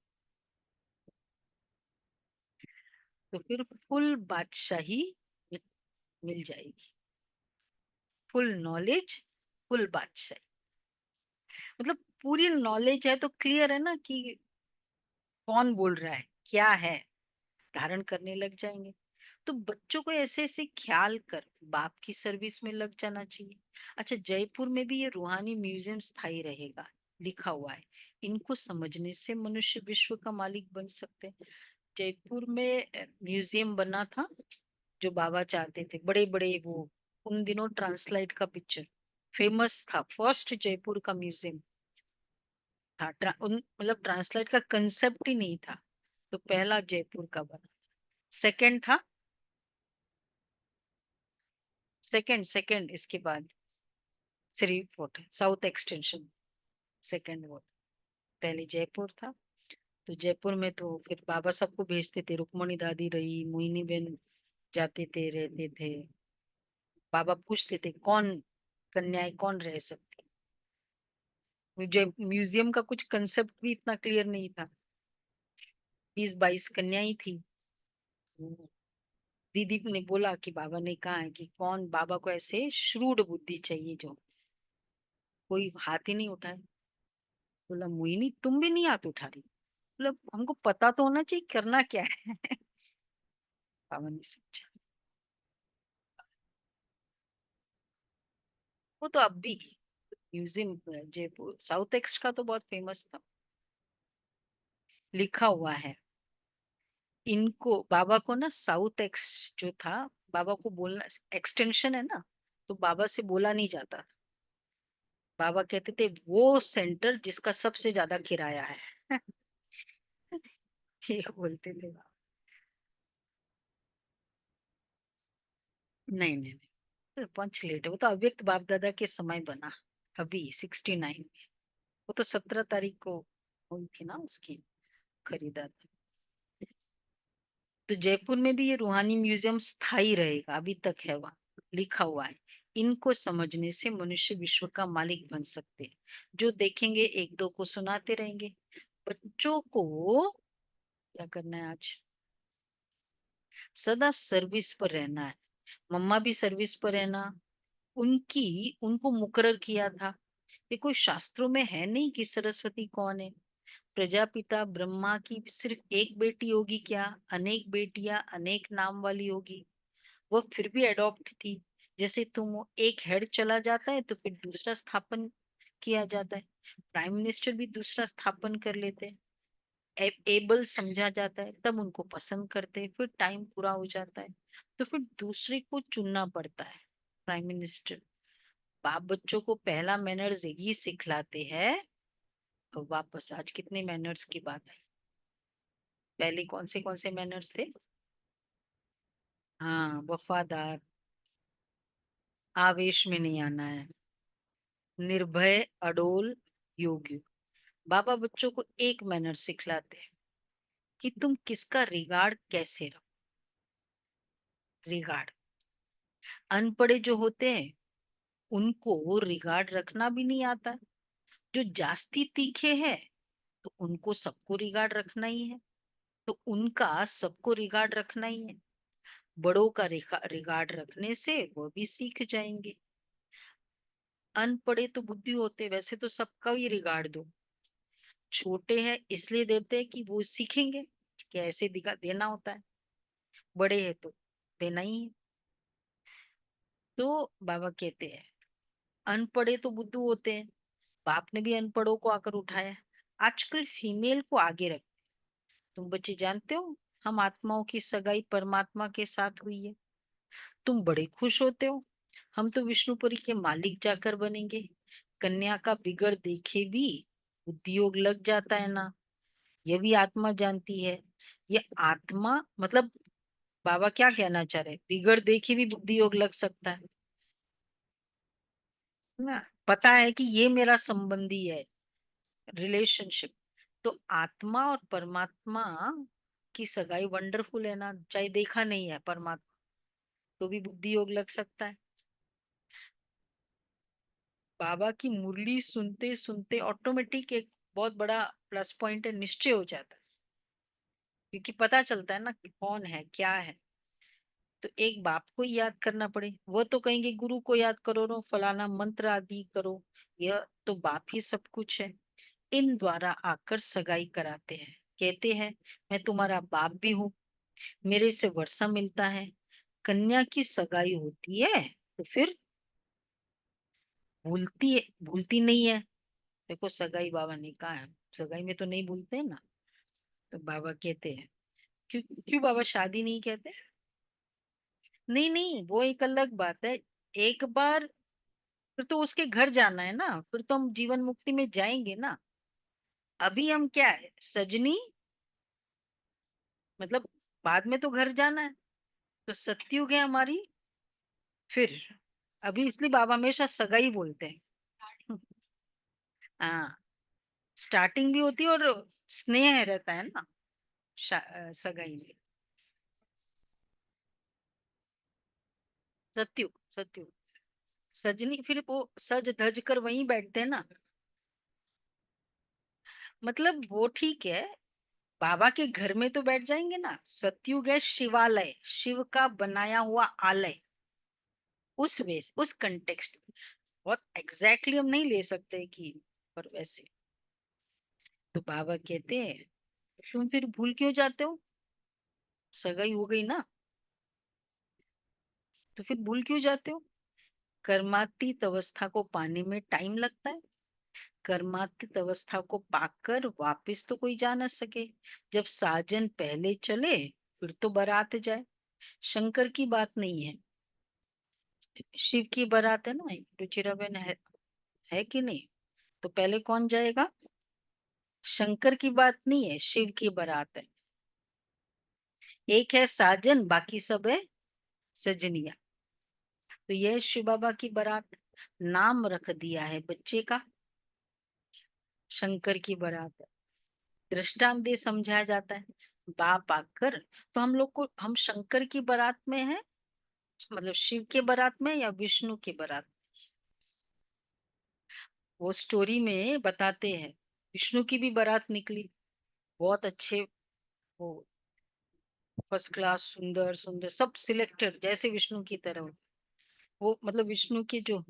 तो फिर फुल बादशाही मिल जाएगी। फुल नॉलेज, फुल बादशाही। मतलब पूरी नॉलेज है तो क्लियर है ना कि कौन बोल रहा है, क्या है, धारण करने लग जाएंगे। तो बच्चों को ऐसे ऐसे ख्याल कर बाप की सर्विस में लग जाना चाहिए। अच्छा, जयपुर में भी ये रूहानी म्यूजियम स्थायी रहेगा, लिखा हुआ है। इनको समझने से मनुष्य विश्व का मालिक बन सकते हैं। जयपुर में म्यूजियम बना था, जो बाबा चाहते थे, बड़े बड़े वो, उन दिनों ट्रांसलाइट का पिक्चर फेमस था। फर्स्ट जयपुर का म्यूजियम था। मतलब ट्रांसलेट का कंसेप्ट ही नहीं था, तो पहला जयपुर का बना। सेकंड था, सेकंड सेकंड इसके बाद Shri fort south extension, second वो। पहले जयपुर था। तो जयपुर में तो फिर बाबा सबको भेजते थे, रुक्मणी दादी रही, मोहिनी बहन जाते थे, रहते थे। बाबा पूछते थे कौन कन्याएं कौन रह सकती। जो म्यूजियम का कुछ कंसेप्ट भी इतना क्लियर नहीं था। 20-22 कन्याएं थी। दीदी ने बोला कि बाबा ने कहा है कि कौन, बाबा को ऐसे श्रूड बुद्धि चाहिए जो कोई हाथ ही नहीं उठाए। बोला मोहिनी तुम भी नहीं हाथ उठा रही। मतलब हमको पता तो होना चाहिए करना क्या है। बाबा ने समझा। वो तो अब भी म्यूजियम, जयपुर साउथ एक्स का तो बहुत फेमस था, लिखा हुआ है। इनको बाबा को ना साउथ एक्स जो था, बाबा को बोलना एक्सटेंशन है ना, तो बाबा से बोला नहीं जाता। बाबा कहते थे वो सेंटर जिसका सबसे ज्यादा किराया है। ये बोलते थे बाबा। नहीं नहीं नहीं, तो पंच लेट है, वो तो अव्यक्त बाप दादा के समय बना, अभी 69 में। वो तो 17 तारीख को हुई थी ना उसकी खरीदारी। तो जयपुर में भी ये रूहानी म्यूजियम स्थायी रहेगा, अभी तक है वहाँ, लिखा हुआ है। इनको समझने से मनुष्य विश्व का मालिक बन सकते हैं। जो देखेंगे एक दो को सुनाते रहेंगे। बच्चों को क्या करना है आज, सदा सर्विस पर रहना है। मम्मा भी सर्विस पर रहना। उनकी उनको मुकर्रर किया था। ये कोई शास्त्रों में है नहीं कि सरस्वती कौन है। प्रजापिता ब्रह्मा की सिर्फ एक बेटी होगी क्या, अनेक बेटियां अनेक नाम वाली होगी। वह फिर भी अडॉप्ट थी। जैसे तुम, एक हेड चला जाता है तो फिर दूसरा स्थापन किया जाता है। प्राइम मिनिस्टर भी दूसरा स्थापन कर लेते हैं। एबल समझा जाता है तब उनको पसंद करते हैं, फिर टाइम पूरा हो जाता है तो फिर दूसरे को चुनना पड़ता है। प्राइम मिनिस्टर, बाप बच्चों को पहला मैनर्स यही सिखलाते हैं। तो वापस आज कितने मैनर्स की बात है, पहले कौन से मैनर्स थे। हाँ, वफादार, आवेश में नहीं आना है, निर्भय, अडोल, योग्य। बाबा बच्चों को एक मैनर सिखलाते हैं कि तुम किसका रिगार्ड कैसे रखो। रिगार्ड, अनपढ़े जो होते हैं उनको रिगार्ड रखना भी नहीं आता। जो जास्ती तीखे हैं तो उनको सबको रिगार्ड रखना ही है, तो उनका सबको रिगार्ड रखना ही है। बड़ों का रिगार्ड रखने से वो भी सीख जाएंगे। अनपढ़े तो बुद्धि होते, वैसे तो सबका ही रिगार्ड दो। छोटे हैं इसलिए देते हैं कि वो सीखेंगे कि ऐसे दिखा देना होता है। बड़े हैं तो देना ही है। तो बाबा कहते हैं अनपढ़े तो बुद्धू होते हैं। बाप ने भी अनपढ़ों को आकर उठाया। आजकल फीमेल को आगे रख। तुम बच्चे जानते हो हम आत्माओं की सगाई परमात्मा के साथ हुई है। तुम बड़े खुश होते हो, हम तो विष्णुपुरी के मालिक जाकर बनेंगे। कन्या का बिगड़ देखे भी बुद्धि योग लग जाता है ना, ये भी आत्मा जानती है। ये आत्मा मतलब बाबा क्या कहना चाह रहे हैं, बिगड़ देखे भी बुद्धि योग लग सकता है ना। पता है कि ये मेरा संबंधी है, रिलेशनशिप। तो आत्मा और परमात्मा की सगाई वंडरफुल है ना, चाहे देखा नहीं है परमात्मा तो भी बुद्धि योग लग सकता है। बाबा की मुरली सुनते सुनते ऑटोमेटिक एक बहुत बड़ा प्लस पॉइंट है, निश्चय हो जाता है। क्योंकि पता चलता है ना कि कौन है क्या है। तो एक बाप को ही याद करना पड़े, वो तो कहेंगे गुरु को याद करो रो, फलाना मंत्र आदि करो, यह तो बाप ही सब कुछ है। इन द्वारा आकर सगाई कराते हैं, कहते हैं मैं तुम्हारा बाप भी हूँ, मेरे से वर्षा मिलता है। कन्या की सगाई होती है तो फिर भूलती नहीं है। देखो सगाई बाबा ने कहा है, सगाई में तो नहीं भूलते हैं ना। तो बाबा कहते हैं क्यों क्यों बाबा शादी नहीं कहते? नहीं नहीं, वो एक अलग बात है। एक बार फिर तो उसके घर जाना है ना, फिर तो हम जीवन मुक्ति में जाएंगे ना। अभी हम क्या है, सजनी, मतलब बाद में तो घर जाना है। तो सतयुग है हमारी। फिर अभी इसलिए बाबा हमेशा सगाई बोलते हैं। हाँ, स्टार्टिंग भी होती है और स्नेह रहता है ना सगाई में। सतयुग सतयुग। सजनी फिर वो सज धज कर वहीं बैठते हैं ना। मतलब वो ठीक है, बाबा के घर में तो बैठ जाएंगे ना। सतयुग है शिवालय, शिव का बनाया हुआ आलय। उस वेस उस कंटेक्स्ट में बहुत एग्जैक्टली हम नहीं ले सकते कि, पर वैसे। तो बाबा कहते हैं तुम फिर भूल क्यों जाते हो, सगाई हो गई ना, तो फिर भूल क्यों जाते हो? कर्मातीत अवस्था को पाने में टाइम लगता है। कर्मातीत अवस्था को पाकर वापस तो कोई जा ना सके। जब साजन पहले चले फिर तो बारात जाए। शंकर की बात नहीं है, शिव की बारात है ना। रुचिरा बहन है कि नहीं? तो पहले कौन जाएगा? शंकर की बात नहीं है, शिव की बारात है। एक है साजन, बाकी सब है सजनिया। तो यह शिव बाबा की बारात। नाम रख दिया है बच्चे का, शंकर की बारात है। दृष्टांत दे समझाया जाता है। बाप आकर, तो हम लोग को, हम शंकर की बारात में है, मतलब शिव के बारात में या विष्णु की बारात? वो स्टोरी में बताते हैं विष्णु की भी बारात निकली। बहुत अच्छे, वो फर्स्ट क्लास, सुंदर सुंदर, सब सिलेक्टेड जैसे विष्णु की तरह। वो मतलब विष्णु की जो,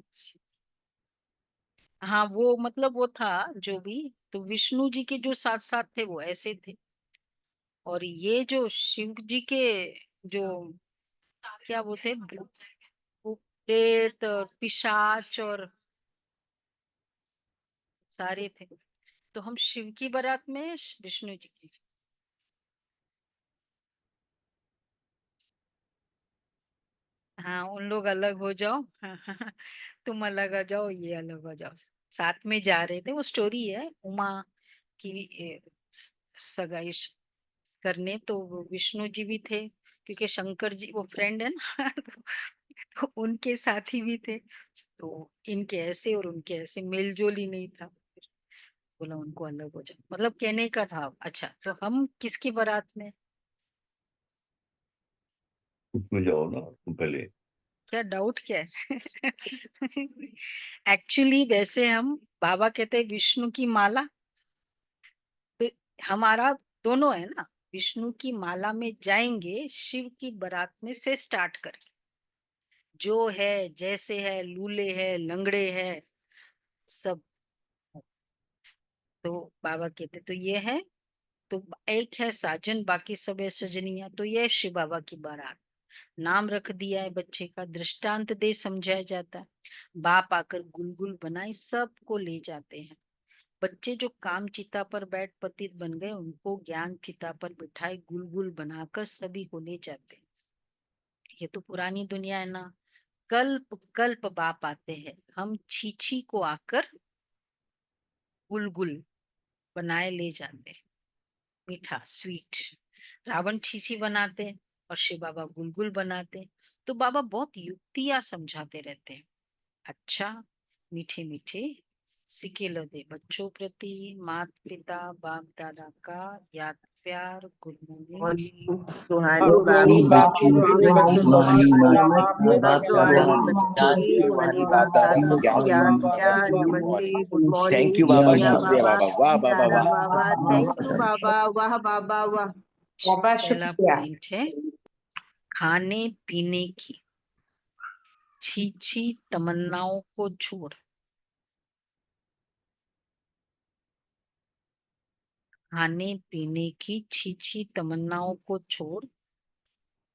हाँ वो मतलब वो था जो भी। तो विष्णु जी के जो साथ साथ थे वो ऐसे थे। और ये जो शिव जी के जो क्या वो थे, वो प्रेत और पिशाच और सारे थे। तो हम शिव की बारात में, विष्णु जी की। हाँ उन लोग अलग हो जाओ। तुम अलग आ जाओ, ये अलग हो जाओ। साथ में जा रहे थे, वो स्टोरी है उमा की। सगाई करने तो वो विष्णु जी भी थे, क्योंकि शंकर जी वो फ्रेंड है ना। तो उनके साथी भी थे। तो इनके ऐसे और उनके ऐसे मेल जोल ही नहीं था। बोला उनको अलग हो जाओ, मतलब कहने का भाव। अच्छा तो हम किसकी बारात में? उसमें जाओ ना तुम पहले। क्या डाउट क्या है? एक्चुअली वैसे हम, बाबा कहते हैं विष्णु की माला। तो हमारा दोनों है ना, विष्णु की माला में जाएंगे, शिव की बारात में से स्टार्ट कर, जो है जैसे है, लूले है लंगड़े है सब। तो बाबा कहते तो ये है। तो एक है साजन, बाकी सब है सजनिया। तो ये है शिव बाबा की बारात। नाम रख दिया है बच्चे का, दृष्टांत दे समझाया जाता है। बाप आकर गुलगुल बनाए सबको ले जाते हैं। बच्चे जो काम चिता पर बैठ पतित बन गए, उनको ज्ञान चिता पर बिठाए गुलगुल बनाकर सभी को ले जाते हैं। ये तो पुरानी दुनिया है ना। कल्प कल्प बाप आते हैं, हम छीछी को आकर गुलगुल बनाए ले जाते हैं। मीठा स्वीट, रावण छीछी बनाते हैं और शिव बाबा गुलगुल बनाते हैं। तो बाबा बहुत युक्तियां समझाते रहते हैं। अच्छा, मीठे मीठे सिकेलो दे बच्चों प्रति, मात पिता बाप दादा का याद प्यार, गुड मॉर्निंग। सुहानी सुहानी बाप बाप की की सुहानी माँ सुहानी का माँ नमस्ते, सुहानी बच्चों याद की सुहानी बाप दादा की याद प्यार, नमस्ते, गुड थैंक मॉर्निंग, यू बाबा, शुक्रिया शुक्रिया बाबा, बाबा, वाह बाबा प्यारा वाह। बाबा, थैंक यू बाबा, वाह बाबा वाह। पहला पॉइंट है खाने पीने की छीछी तमन्नाओं को छोड़, खाने पीने की छीछी तमन्नाओं को छोड़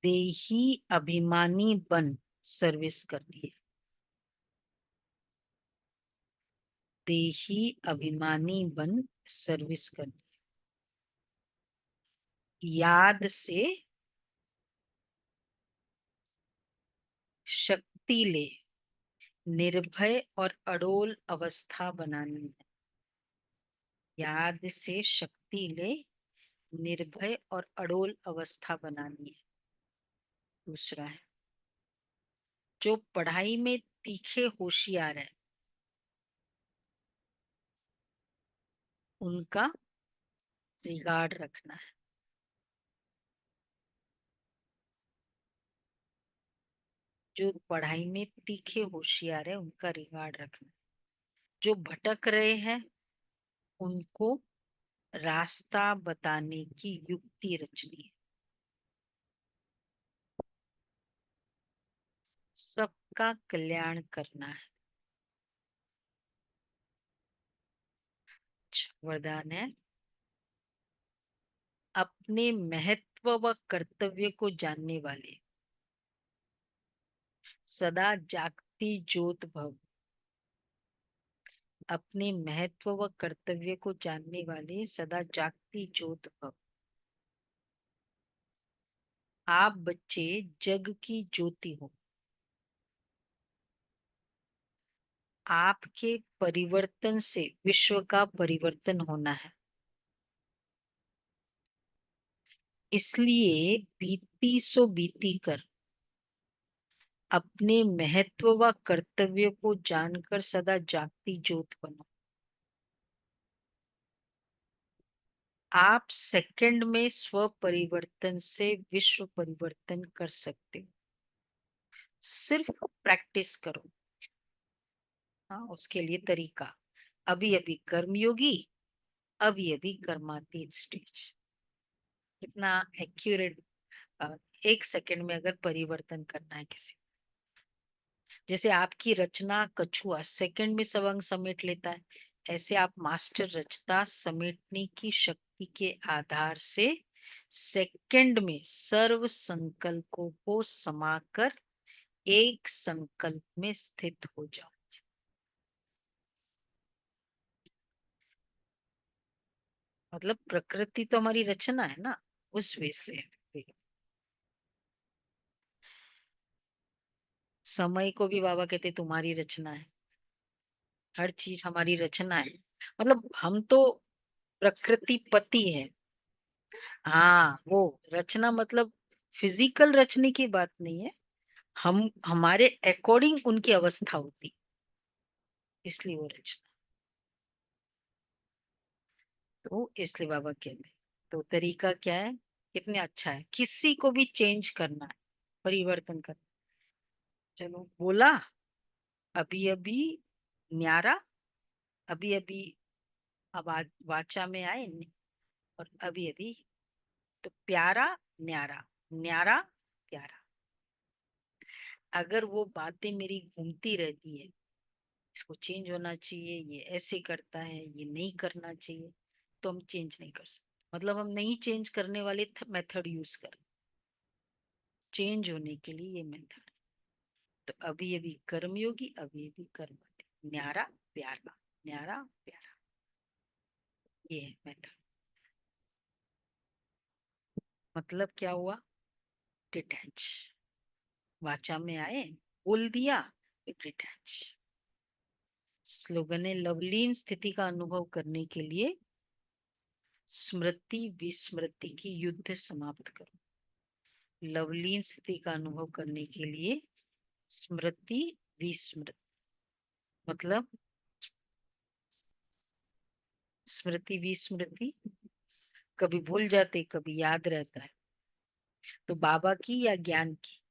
देही अभिमानी बन सर्विस करनी है। देही अभिमानी बन सर्विस करनी है। याद से शक्ति ले निर्भय और अडोल अवस्था बनानी है। याद से शक्ति ले निर्भय और अडोल अवस्था बनानी है। दूसरा है, जो पढ़ाई में तीखे होशियार है उनका रिगार्ड रखना है। जो पढ़ाई में तीखे होशियार है उनका रिगार्ड रखना है। जो भटक रहे हैं उनको रास्ता बताने की युक्ति रचनी है। सबका कल्याण करना है। वरदान है, अपने महत्व व कर्तव्य को जानने वाले सदा जागती ज्योत भव। अपने महत्व व कर्तव्य को जानने वाले सदा जागती ज्योत भव। आप बच्चे जग की ज्योति हो। आपके परिवर्तन से विश्व का परिवर्तन होना है। इसलिए बीती सो बीती कर अपने महत्व व कर्तव्य को जानकर सदा जागती ज्योत बनो। आप सेकंड में स्व परिवर्तन से विश्व परिवर्तन कर सकते हो। सिर्फ प्रैक्टिस करो। हाँ, उसके लिए तरीका, अभी अभी कर्मयोगी, अभी अभी कर्मातीत स्टेज। कितना एक्यूरेट। 1 सेकंड में अगर परिवर्तन करना है किसी, जैसे आपकी रचना कछुआ सेकंड में सब अंग समेट लेता है, ऐसे आप मास्टर रचता समेटने की शक्ति के आधार से सेकंड में सर्व संकल्पों को समाकर एक संकल्प में स्थित हो जाओ। मतलब प्रकृति तो हमारी रचना है ना, उस वे से। समय को भी बाबा कहते तुम्हारी रचना है। हर चीज हमारी रचना है। मतलब हम तो प्रकृति पति है। हाँ, वो रचना मतलब फिजिकल रचने की बात नहीं है। हम हमारे अकॉर्डिंग उनकी अवस्था होती, इसलिए वो रचना। तो इसलिए बाबा कहते, तो तरीका क्या है, कितने अच्छा है, किसी को भी चेंज करना है, परिवर्तन करना। चलो बोला, अभी अभी न्यारा, अभी अभी आवाज वाचा में आए, और अभी अभी, तो प्यारा न्यारा, न्यारा प्यारा। अगर वो बातें मेरी घूमती रहती है, इसको चेंज होना चाहिए, ये ऐसे करता है, ये नहीं करना चाहिए, तो हम चेंज नहीं कर सकते। मतलब हम नहीं चेंज करने वाले मेथड यूज कर, चेंज होने के लिए ये मेथड। तो अभी अभी कर्मयोगी, अभी अभी कर्म, न्यारा प्यारा, न्यारा प्यारा, ये है मेथड। मतलब क्या हुआ, डिटैच, वाचा में आए, बोल दिया, डिटैच। स्लोगन है, लवलीन स्थिति का अनुभव करने के लिए स्मृति विस्मृति की युद्ध समाप्त करो। लवलीन स्थिति का अनुभव करने के लिए स्मृति विस्मृति, मतलब स्मृति विस्मृति, कभी भूल जाते कभी याद रहता है। तो बाबा की या ज्ञान की,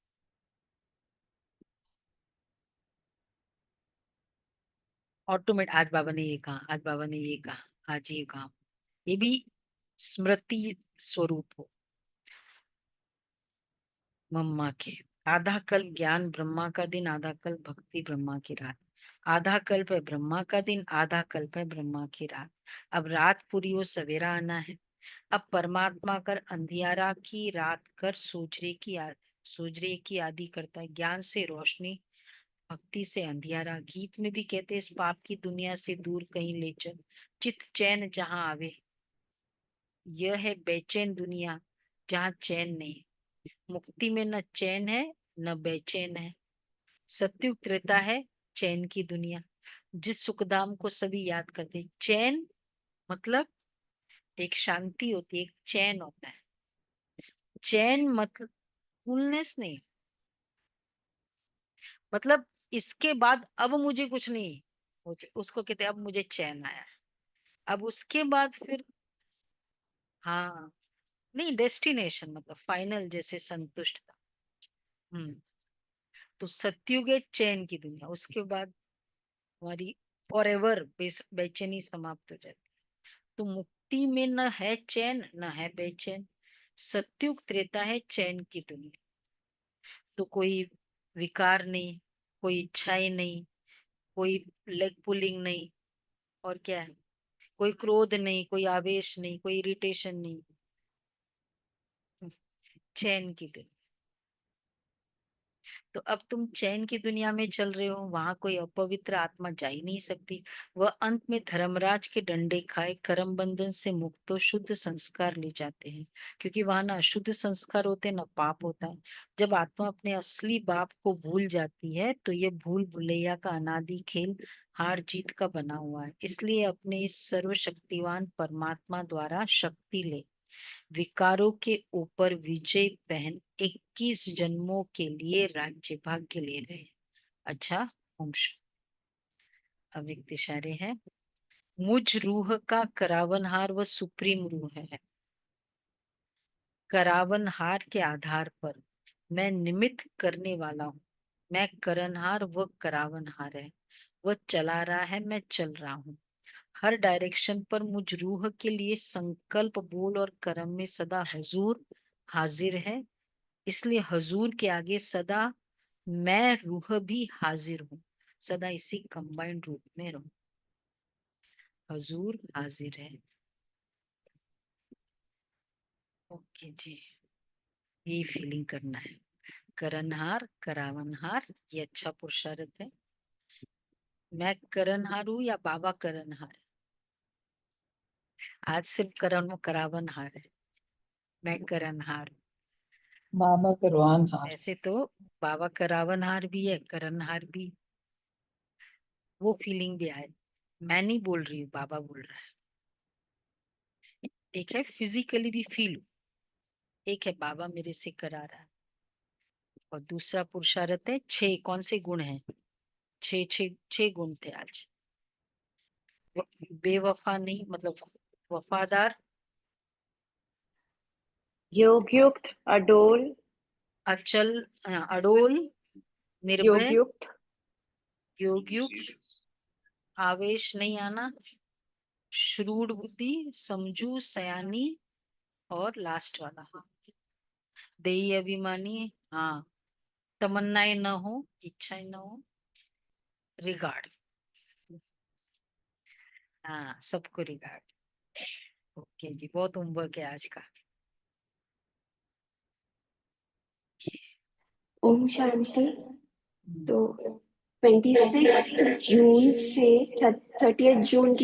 ऑटोमेट, आज बाबा ने ये कहा, आज बाबा ने ये कहा, आज ये कहा, ये भी स्मृति स्वरूप हो। मम्मा के। आधा कल्प ज्ञान ब्रह्मा का दिन, आधा कल्प भक्ति ब्रह्मा की रात। आधा कल्प है ब्रह्मा का दिन, आधा कल्प है ब्रह्मा की रात। अब रात पूरी हो सवेरा आना है। अब परमात्मा कर अंधियारा की, रात कर सूजरे की आदि करता है। ज्ञान से रोशनी, भक्ति से अंधियारा। गीत में भी कहते हैं, इस पाप की दुनिया से दूर कहीं ले चल, चित चैन जहां आवे। यह है बेचैन दुनिया जहां चैन नहीं। मुक्ति में न चैन है न बेचैन है। सत्युग त्रेता है चैन की दुनिया। जिस सुखधाम को सभी याद करते हैं। चैन मतलब एक शांति होती है, एक चैन होता है। चैन मतलब फुलनेस नहीं, मतलब इसके बाद अब मुझे कुछ नहीं उसको कहते हैं अब मुझे चैन आया है। अब उसके बाद फिर, हाँ, नहीं, डेस्टिनेशन मतलब फाइनल, जैसे संतुष्टता। हम्म। तो सत्युग है चैन की दुनिया, उसके बाद हमारी फॉर एवर बेचैनी समाप्त हो जाती। तो मुक्ति में न है चैन न है बेचैन। सत्युग त्रेता है चैन की दुनिया। तो कोई विकार नहीं, कोई इच्छाएं नहीं, कोई लेग पुलिंग नहीं, और क्या है, कोई क्रोध नहीं, कोई आवेश नहीं, कोई इरिटेशन नहीं। चैन की दुनिया। तो अब तुम चैन की दुनिया में चल रहे हो, वहां कोई अपवित्र आत्मा जा ही नहीं सकती। वह अंत में धर्मराज के डंडे खाए कर्म बंधन से मुक्त हो शुद्ध संस्कार ले जाते हैं। क्योंकि वहां ना अशुद्ध संस्कार होते हैं ना पाप होता है। जब आत्मा अपने असली बाप को भूल जाती है तो ये भूल भुलैया का अनादि खेल हार जीत का बना हुआ है। इसलिए अपने इस सर्वशक्तिवान परमात्मा द्वारा शक्ति ले, विकारों के ऊपर विजय पहन 21 जन्मों के लिए राज्य भाग्य ले रहे हैं। अच्छा, ओम अव्यक्त इशारे हैं। मुझ रूह का करावनहार व सुप्रीम रूह है। करावनहार के आधार पर मैं निमित्त करने वाला हूँ। मैं करनहार, वह करावनहार है। वह चला रहा है, मैं चल रहा हूँ। हर डायरेक्शन पर मुझ रूह के लिए संकल्प, बोल और कर्म में सदा हजूर हाजिर है। इसलिए हजूर के आगे सदा मैं रूह भी हाजिर हूँ। सदा इसी कंबाइंड रूप में रहूं। हजूर हाजिर है। ओके जी, ये फीलिंग करना है। करनहार करावनहार, ये अच्छा पुरुषार्थ है। मैं करनहार हूँ या बाबा करनहार है? आज सिर्फ करावनहार है। मैं करनहार हूँ। बाबा करवान हार। ऐसे तो बाबा करावनहार भी है, करनहार भी। वो फीलिंग भी आए। मैं नहीं बोल रही हूँ, बाबा बोल रहा है। एक है फिजिकली भी फील, एक है बाबा मेरे से करा रहा है। और दूसरा पुरुषार्थ है, 6 कौन से गुण हैं? 6 गुण थे आज। बेवफा नहीं, मतलब वफादार, योगयुक्त, अडोल, अचल, अडोल, निर्भय, योगयुक्त, योगयुक्त, आवेश नहीं आना, श्रूड बुद्धि, समझू, सयानी, और लास्ट वाला देही अभिमानी। हाँ, तमन्नाएं न हो, इच्छाएं न हो, रिगार्ड। हाँ, सबको रिगार्ड। ओके जी, बहुत होमवर्क है आज का। ओम शांति। तो 26 जून से 30 जून की